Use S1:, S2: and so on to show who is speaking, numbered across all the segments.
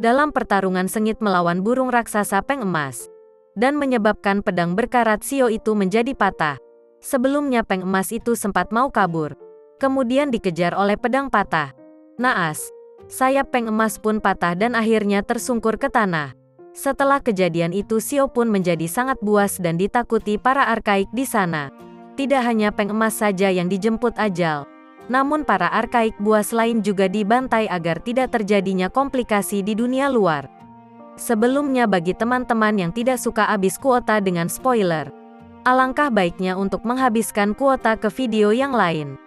S1: dalam pertarungan sengit melawan burung raksasa Peng Emas, dan menyebabkan pedang berkarat Xiao itu menjadi patah. Sebelumnya Peng Emas itu sempat mau kabur, kemudian dikejar oleh pedang patah. Naas, sayap Peng Emas pun patah dan akhirnya tersungkur ke tanah. Setelah kejadian itu Xiao pun menjadi sangat buas dan ditakuti para arkaik di sana. Tidak hanya Peng Emas saja yang dijemput ajal, namun para arkaik buas lain juga dibantai agar tidak terjadinya komplikasi di dunia luar. Sebelumnya bagi teman-teman yang tidak suka habis kuota dengan spoiler, alangkah baiknya untuk menghabiskan kuota ke video yang lain.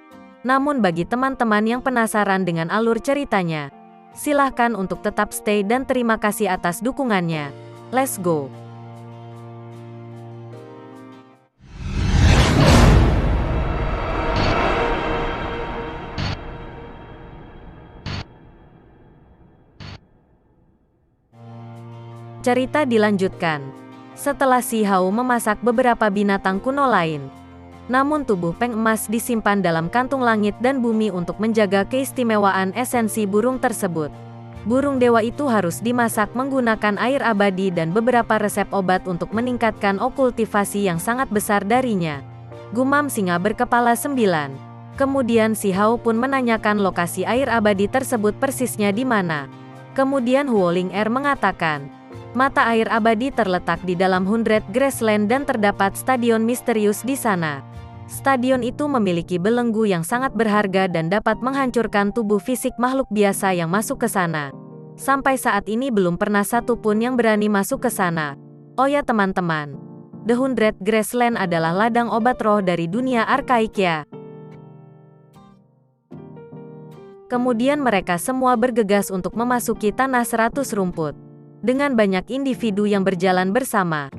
S1: Namun bagi teman-teman yang penasaran dengan alur ceritanya, silahkan untuk tetap stay dan terima kasih atas dukungannya. Let's go! Cerita dilanjutkan. Setelah Si Hao memasak beberapa binatang kuno lain, namun tubuh Peng Emas disimpan dalam kantung langit dan bumi untuk menjaga keistimewaan esensi burung tersebut. Burung dewa itu harus dimasak menggunakan air abadi dan beberapa resep obat untuk meningkatkan okultivasi yang sangat besar darinya. Gumam singa berkepala 9. Kemudian Si Hao pun menanyakan lokasi air abadi tersebut persisnya di mana. Kemudian Huoling Er mengatakan, mata air abadi terletak di dalam 100 Grassland dan terdapat stadion misterius di sana. Stadion itu memiliki belenggu yang sangat berharga dan dapat menghancurkan tubuh fisik makhluk biasa yang masuk ke sana. Sampai saat ini belum pernah satu pun yang berani masuk ke sana. Oh ya teman-teman, The 100 Grassland adalah ladang obat roh dari dunia arkaik ya. Kemudian mereka semua bergegas untuk memasuki tanah 100 rumput. Dengan banyak individu yang berjalan bersama.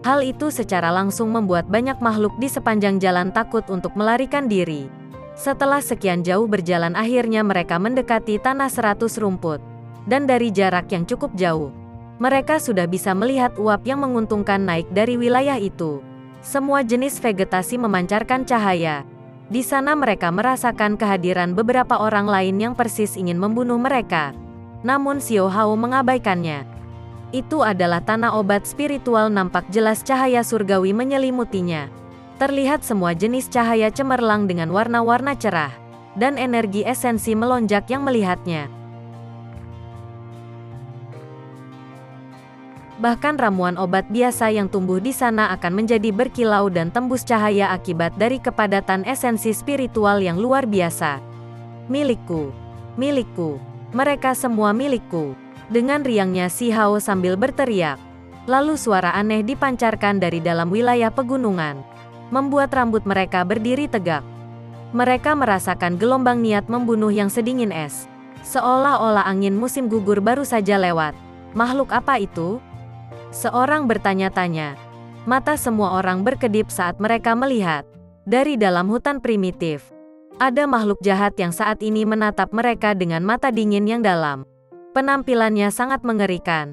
S1: Hal itu secara langsung membuat banyak makhluk di sepanjang jalan takut untuk melarikan diri. Setelah sekian jauh berjalan akhirnya mereka mendekati tanah 100 rumput. Dan dari jarak yang cukup jauh, mereka sudah bisa melihat uap yang menguntungkan naik dari wilayah itu. Semua jenis vegetasi memancarkan cahaya. Di sana mereka merasakan kehadiran beberapa orang lain yang persis ingin membunuh mereka. Namun Xiao Hao mengabaikannya. Itu adalah tanah obat spiritual, nampak jelas cahaya surgawi menyelimutinya. Terlihat semua jenis cahaya cemerlang dengan warna-warna cerah, dan energi esensi melonjak yang melihatnya. Bahkan ramuan obat biasa yang tumbuh di sana akan menjadi berkilau dan tembus cahaya akibat dari kepadatan esensi spiritual yang luar biasa. Milikku, milikku, mereka semua milikku. Dengan riangnya Si Hao sambil berteriak. Lalu suara aneh dipancarkan dari dalam wilayah pegunungan, membuat rambut mereka berdiri tegak. Mereka merasakan gelombang niat membunuh yang sedingin es. Seolah-olah angin musim gugur baru saja lewat. Makhluk apa itu? Seorang bertanya-tanya. Mata semua orang berkedip saat mereka melihat. Dari dalam hutan primitif, ada makhluk jahat yang saat ini menatap mereka dengan mata dingin yang dalam. Penampilannya sangat mengerikan.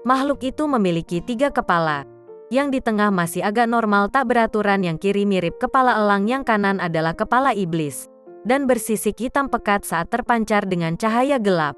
S1: Makhluk itu memiliki 3 kepala. Yang di tengah masih agak normal tak beraturan, yang kiri mirip kepala elang, yang kanan adalah kepala iblis. Dan bersisik hitam pekat saat terpancar dengan cahaya gelap.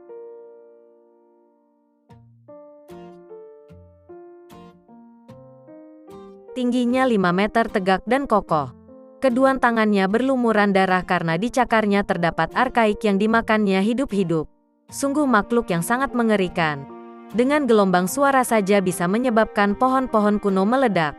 S1: Tingginya 5 meter, tegak dan kokoh. Kedua tangannya berlumuran darah karena di cakarnya terdapat arkaik yang dimakannya hidup-hidup. Sungguh makhluk yang sangat mengerikan. Dengan gelombang suara saja bisa menyebabkan pohon-pohon kuno meledak.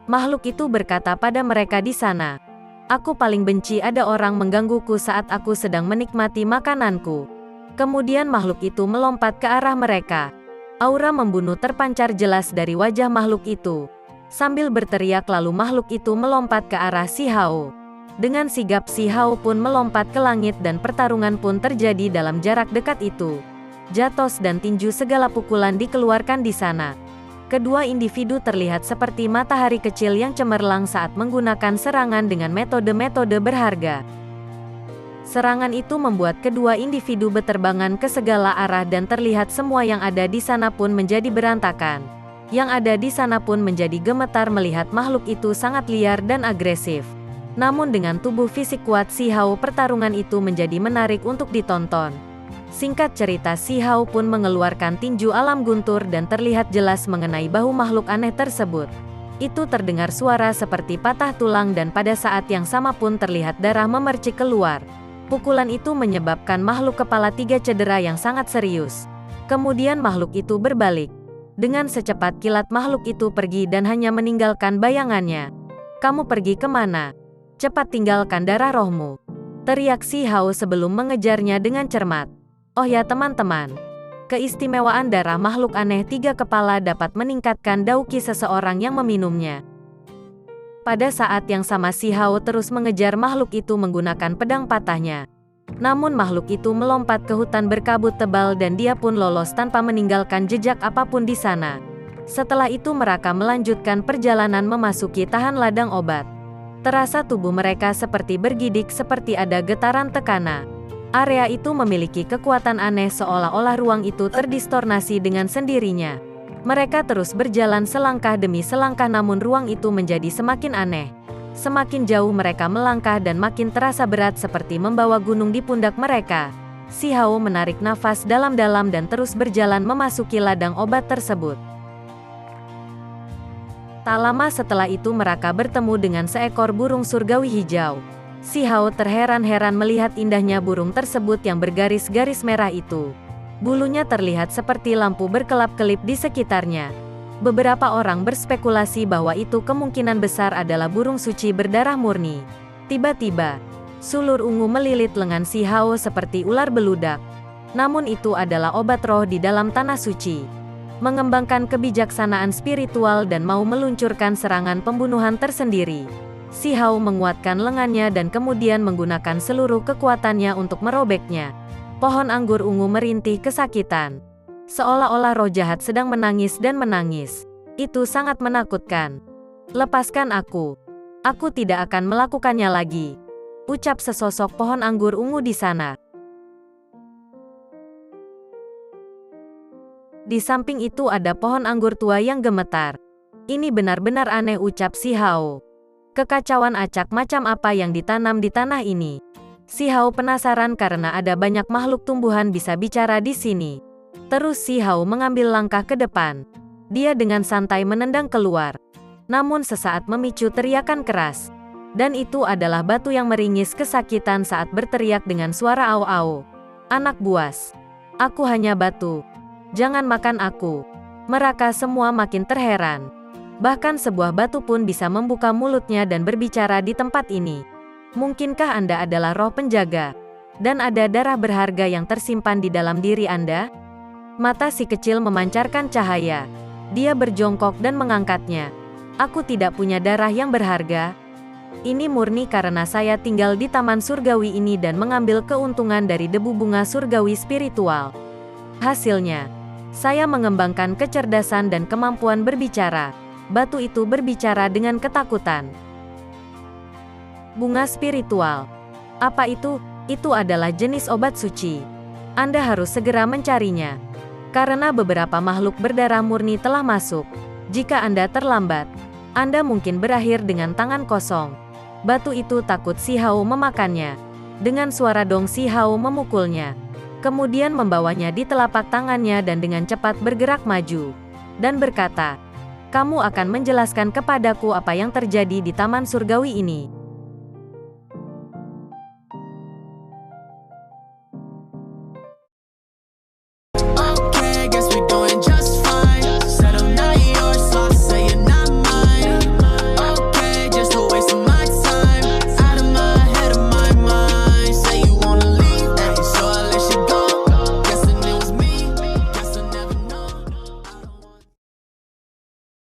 S1: Makhluk itu berkata pada mereka di sana, "Aku paling benci ada orang menggangguku saat aku sedang menikmati makananku." Kemudian makhluk itu melompat ke arah mereka. Aura membunuh terpancar jelas dari wajah makhluk itu. Sambil berteriak lalu makhluk itu melompat ke arah Si Hao. Dengan sigap Si Hao pun melompat ke langit dan pertarungan pun terjadi dalam jarak dekat itu. Jatos dan tinju segala pukulan dikeluarkan di sana. Kedua individu terlihat seperti matahari kecil yang cemerlang saat menggunakan serangan dengan metode-metode berharga. Serangan itu membuat kedua individu berterbangan ke segala arah dan terlihat semua yang ada di sana pun menjadi berantakan. Yang ada di sana pun menjadi gemetar melihat makhluk itu sangat liar dan agresif. Namun dengan tubuh fisik kuat Si Hao, pertarungan itu menjadi menarik untuk ditonton. Singkat cerita, Si Hao pun mengeluarkan tinju alam guntur dan terlihat jelas mengenai bahu makhluk aneh tersebut. Itu terdengar suara seperti patah tulang dan pada saat yang sama pun terlihat darah memercik keluar. Pukulan itu menyebabkan makhluk kepala 3 cedera yang sangat serius. Kemudian makhluk itu berbalik. Dengan secepat kilat makhluk itu pergi dan hanya meninggalkan bayangannya. "Kamu pergi kemana? Cepat tinggalkan darah rohmu," teriak Si Hao sebelum mengejarnya dengan cermat. Oh ya teman-teman, keistimewaan darah makhluk aneh 3 kepala dapat meningkatkan dauki seseorang yang meminumnya. Pada saat yang sama Si Hao terus mengejar makhluk itu menggunakan pedang patahnya. Namun makhluk itu melompat ke hutan berkabut tebal dan dia pun lolos tanpa meninggalkan jejak apapun di sana. Setelah itu mereka melanjutkan perjalanan memasuki tahan ladang obat. Terasa tubuh mereka seperti bergidik seperti ada getaran tekanan. Area itu memiliki kekuatan aneh seolah-olah ruang itu terdistornasi dengan sendirinya. Mereka terus berjalan selangkah demi selangkah namun ruang itu menjadi semakin aneh. Semakin jauh mereka melangkah dan makin terasa berat seperti membawa gunung di pundak mereka. Si Hao menarik nafas dalam-dalam dan terus berjalan memasuki ladang obat tersebut. Tak lama setelah itu mereka bertemu dengan seekor burung surgawi hijau. Si Hao terheran-heran melihat indahnya burung tersebut yang bergaris-garis merah itu. Bulunya terlihat seperti lampu berkelap-kelip di sekitarnya. Beberapa orang berspekulasi bahwa itu kemungkinan besar adalah burung suci berdarah murni. Tiba-tiba, sulur ungu melilit lengan Si Hao seperti ular beludak. Namun itu adalah obat roh di dalam tanah suci. Mengembangkan kebijaksanaan spiritual dan mau meluncurkan serangan pembunuhan tersendiri. Si Hao menguatkan lengannya dan kemudian menggunakan seluruh kekuatannya untuk merobeknya. Pohon anggur ungu merintih kesakitan. Seolah-olah roh jahat sedang menangis dan menangis. Itu sangat menakutkan. "Lepaskan aku. Aku tidak akan melakukannya lagi," ucap sesosok pohon anggur ungu di sana. Di samping itu ada pohon anggur tua yang gemetar. "Ini benar-benar aneh," ucap Si Hao. "Kekacauan acak macam apa yang ditanam di tanah ini?" Si Hao penasaran karena ada banyak makhluk tumbuhan bisa bicara di sini. Terus Si Hao mengambil langkah ke depan. Dia dengan santai menendang keluar. Namun sesaat memicu teriakan keras. Dan itu adalah batu yang meringis kesakitan saat berteriak dengan suara au-au. "Anak buas. Aku hanya batu. Jangan makan aku." Mereka semua makin terheran. Bahkan sebuah batu pun bisa membuka mulutnya dan berbicara di tempat ini. "Mungkinkah Anda adalah roh penjaga? Dan ada darah berharga yang tersimpan di dalam diri Anda?" Mata si kecil memancarkan cahaya. Dia berjongkok dan mengangkatnya. "Aku tidak punya darah yang berharga. Ini murni karena saya tinggal di taman surgawi ini dan mengambil keuntungan dari debu bunga surgawi spiritual. Hasilnya, saya mengembangkan kecerdasan dan kemampuan berbicara." Batu itu berbicara dengan ketakutan. "Bunga spiritual. Apa itu?" "Itu adalah jenis obat suci. Anda harus segera mencarinya. Karena beberapa makhluk berdarah murni telah masuk. Jika Anda terlambat, Anda mungkin berakhir dengan tangan kosong." Batu itu takut Si Hao memakannya. Dengan suara dong Si Hao memukulnya. Kemudian membawanya di telapak tangannya dan dengan cepat bergerak maju. Dan berkata, "Kamu akan menjelaskan kepadaku apa yang terjadi di taman surgawi ini."